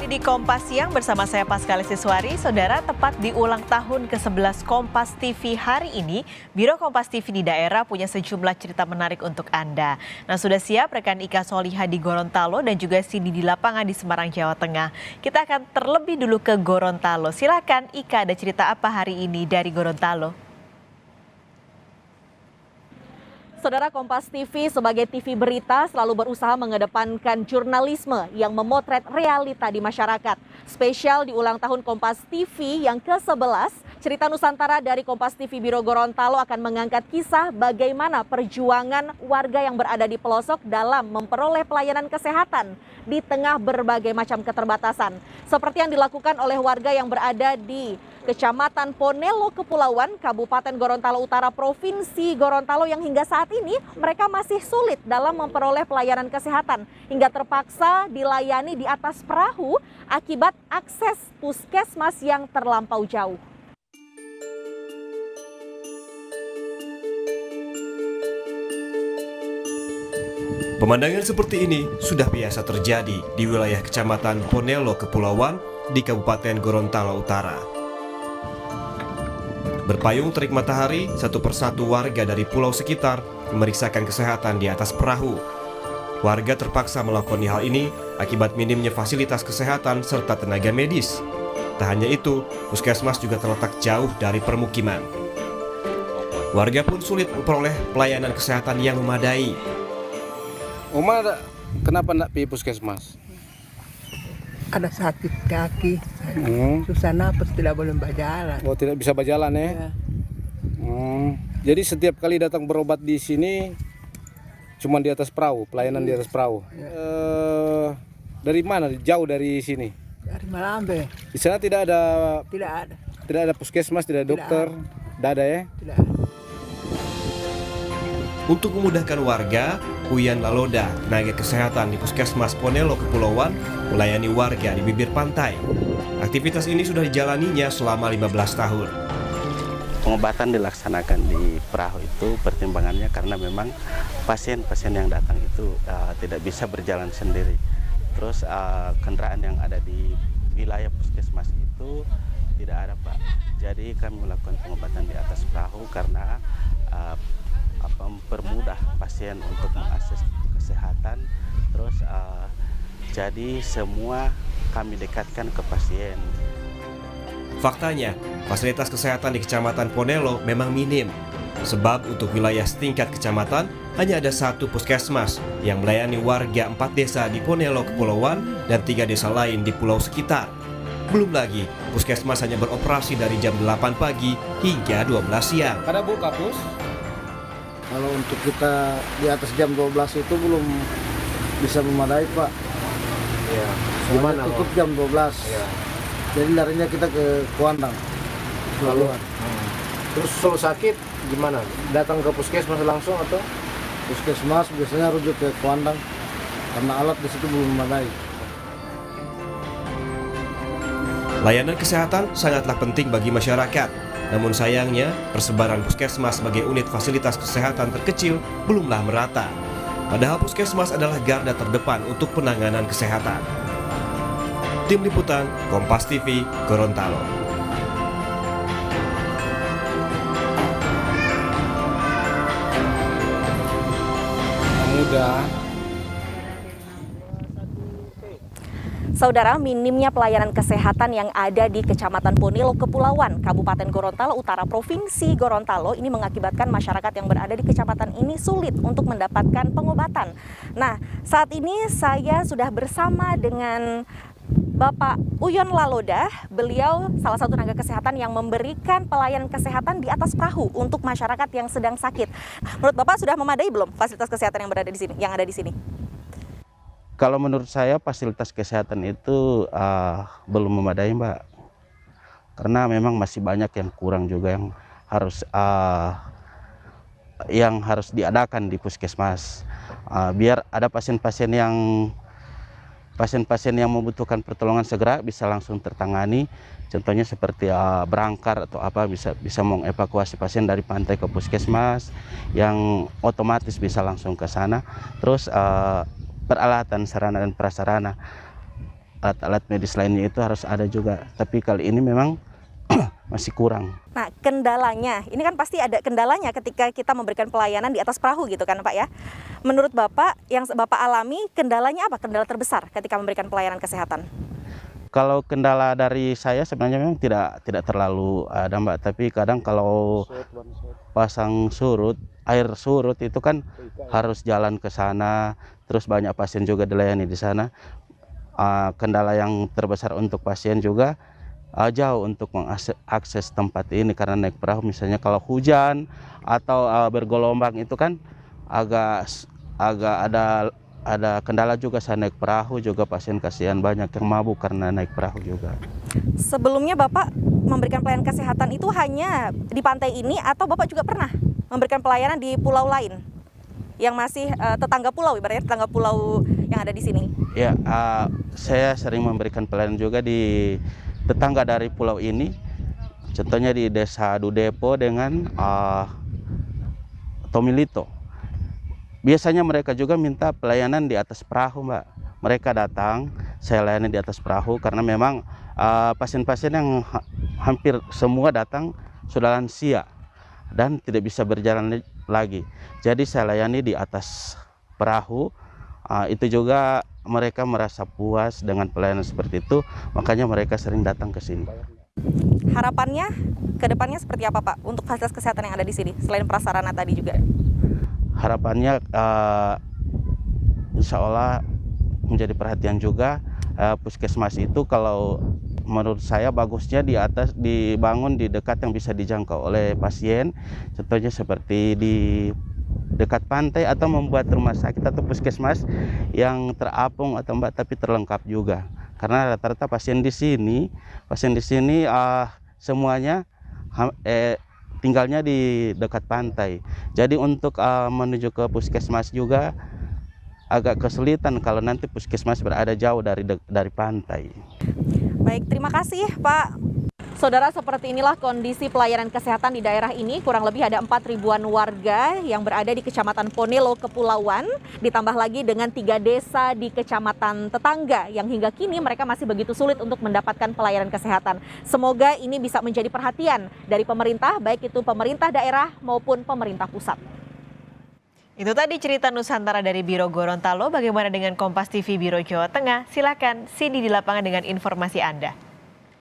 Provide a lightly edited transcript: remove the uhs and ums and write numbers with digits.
Kembali di Kompas Siang bersama saya Paskali Siswari. Saudara, tepat di ulang tahun ke-11 Kompas TV hari ini, Biro Kompas TV di daerah punya sejumlah cerita menarik untuk Anda. Nah, sudah siap rekan Ika Soliha di Gorontalo dan juga Cindy di lapangan di Semarang, Jawa Tengah. Kita akan terlebih dulu ke Gorontalo. Silakan Ika, ada cerita apa hari ini dari Gorontalo? Saudara, Kompas TV sebagai TV berita selalu berusaha mengedepankan jurnalisme yang memotret realita di masyarakat. Spesial di ulang tahun Kompas TV yang ke-11, cerita Nusantara dari Kompas TV Biro Gorontalo akan mengangkat kisah bagaimana perjuangan warga yang berada di pelosok dalam memperoleh pelayanan kesehatan di tengah berbagai macam keterbatasan. Seperti yang dilakukan oleh warga yang berada di Kecamatan Ponelo Kepulauan, Kabupaten Gorontalo Utara, Provinsi Gorontalo yang hingga saat ini mereka masih sulit dalam memperoleh pelayanan kesehatan hingga terpaksa dilayani di atas perahu akibat akses puskesmas yang terlampau jauh. Pemandangan seperti ini sudah biasa terjadi di wilayah Kecamatan Ponelo Kepulauan di Kabupaten Gorontalo Utara. Berpayung terik matahari, satu persatu warga dari pulau sekitar memeriksakan kesehatan di atas perahu. Warga terpaksa melakukan hal ini akibat minimnya fasilitas kesehatan serta tenaga medis. Tak hanya itu, puskesmas juga terletak jauh dari permukiman. Warga pun sulit memperoleh pelayanan kesehatan yang memadai. Oma, kenapa nak pergi puskesmas? Ada sakit kaki, susah napas, tidak boleh berjalan. Oh, tidak bisa berjalan ya? Ya. Jadi setiap kali datang berobat di sini cuma di atas perahu, pelayanan di atas perahu. Ya. Dari mana? Jauh dari sini? Dari Malambe. Di sana tidak ada? Tidak ada. Tidak ada puskesmas, tidak ada dokter, tidak ada ya? Tidak ada. Untuk memudahkan warga, Uyan Laloda, tenaga kesehatan di Puskesmas Ponelo Kepulauan, melayani warga di bibir pantai. Aktivitas ini sudah dijalaninya selama 15 tahun. Pengobatan dilaksanakan di perahu itu pertimbangannya karena memang pasien-pasien yang datang itu tidak bisa berjalan sendiri. Terus kendaraan yang ada di wilayah puskesmas itu tidak ada, Pak. Jadi kami melakukan pengobatan di atas perahu karena mempermudah pasien untuk mengakses kesehatan. Terus jadi semua kami dekatkan ke pasien. Faktanya, fasilitas kesehatan di Kecamatan Ponelo memang minim. Sebab untuk wilayah setingkat kecamatan hanya ada satu puskesmas yang melayani warga 4 desa di Ponelo Kepulauan dan 3 desa lain di pulau sekitar. Belum lagi, puskesmas hanya beroperasi dari jam 8 pagi hingga 12 siang. Ada buka pus? Kalau untuk kita di atas jam 12 itu belum bisa memadai, Pak. Ya, Gimana tutup jam 12. Ya. Jadi larinya kita ke Kuandang. Laluan. Terus kalau sakit gimana? Datang ke puskesmas langsung atau? Puskesmas biasanya rujuk ke Kuandang karena alat di situ belum memadai. Layanan kesehatan sangatlah penting bagi masyarakat. Namun sayangnya, persebaran puskesmas sebagai unit fasilitas kesehatan terkecil belumlah merata. Padahal puskesmas adalah garda terdepan untuk penanganan kesehatan. Tim Liputan, Kompas TV, Gorontalo. Mudah. Saudara, minimnya pelayanan kesehatan yang ada di Kecamatan Ponelo Kepulauan, Kabupaten Gorontalo Utara, Provinsi Gorontalo ini mengakibatkan masyarakat yang berada di kecamatan ini sulit untuk mendapatkan pengobatan. Nah, saat ini saya sudah bersama dengan Bapak Uyan Laloda. Beliau salah satu tenaga kesehatan yang memberikan pelayanan kesehatan di atas perahu untuk masyarakat yang sedang sakit. Menurut Bapak sudah memadai belum fasilitas kesehatan yang berada di sini, yang ada di sini? Kalau menurut saya fasilitas kesehatan itu belum memadai, Mbak. Karena memang masih banyak yang kurang juga yang harus diadakan di puskesmas. Biar ada pasien-pasien yang membutuhkan pertolongan segera bisa langsung tertangani. Contohnya seperti berangkar atau apa bisa mengevakuasi pasien dari pantai ke puskesmas yang otomatis bisa langsung ke sana. Terus peralatan, sarana dan prasarana alat-alat medis lainnya itu harus ada juga. Tapi kali ini memang masih kurang. Nah, kendalanya, ini kan pasti ada kendalanya ketika kita memberikan pelayanan di atas perahu gitu kan Pak ya. Menurut Bapak, yang Bapak alami, kendalanya apa? Kendala terbesar ketika memberikan pelayanan kesehatan? Kalau kendala dari saya sebenarnya memang tidak terlalu ada Mbak, tapi kadang kalau pasang surut, air surut itu kan harus jalan ke sana, terus banyak pasien juga dilayani di sana. Kendala yang terbesar untuk pasien juga jauh untuk mengakses tempat ini karena naik perahu misalnya kalau hujan atau bergelombang itu kan agak ada kendala juga. Saya naik perahu juga pasien kasihan banyak yang mabuk karena naik perahu juga. Sebelumnya Bapak memberikan pelayanan kesehatan itu hanya di pantai ini atau Bapak juga pernah memberikan pelayanan di pulau lain yang masih tetangga pulau, ibaratnya tetangga pulau yang ada di sini? Ya, saya sering memberikan pelayanan juga di tetangga dari pulau ini, contohnya di Desa Dudepo dengan Tomilito. Biasanya mereka juga minta pelayanan di atas perahu Mbak. Mereka datang, saya layani di atas perahu karena memang pasien-pasien yang hampir semua datang sudah lansia dan tidak bisa berjalan lagi. Jadi saya layani di atas perahu. Itu juga mereka merasa puas dengan pelayanan seperti itu, makanya mereka sering datang ke sini. Harapannya ke depannya seperti apa Pak untuk fasilitas kesehatan yang ada di sini selain prasarana tadi juga? Harapannya insya Allah menjadi perhatian juga. Puskesmas itu kalau menurut saya bagusnya dibangun di dekat yang bisa dijangkau oleh pasien, contohnya seperti di dekat pantai atau membuat rumah sakit atau puskesmas yang terapung atau tapi terlengkap juga. Karena rata-rata pasien di sini semuanya tinggalnya di dekat pantai. Jadi untuk menuju ke puskesmas juga agak kesulitan kalau nanti puskesmas berada jauh dari pantai. Baik, terima kasih Pak. Saudara, seperti inilah kondisi pelayanan kesehatan di daerah ini. Kurang lebih ada 4.000-an warga yang berada di Kecamatan Ponelo, Kepulauan. Ditambah lagi dengan 3 desa di kecamatan tetangga yang hingga kini mereka masih begitu sulit untuk mendapatkan pelayanan kesehatan. Semoga ini bisa menjadi perhatian dari pemerintah, baik itu pemerintah daerah maupun pemerintah pusat. Itu tadi cerita Nusantara dari Biro Gorontalo. Bagaimana dengan Kompas TV Biro Jawa Tengah? Silakan Cindy di lapangan dengan informasi Anda.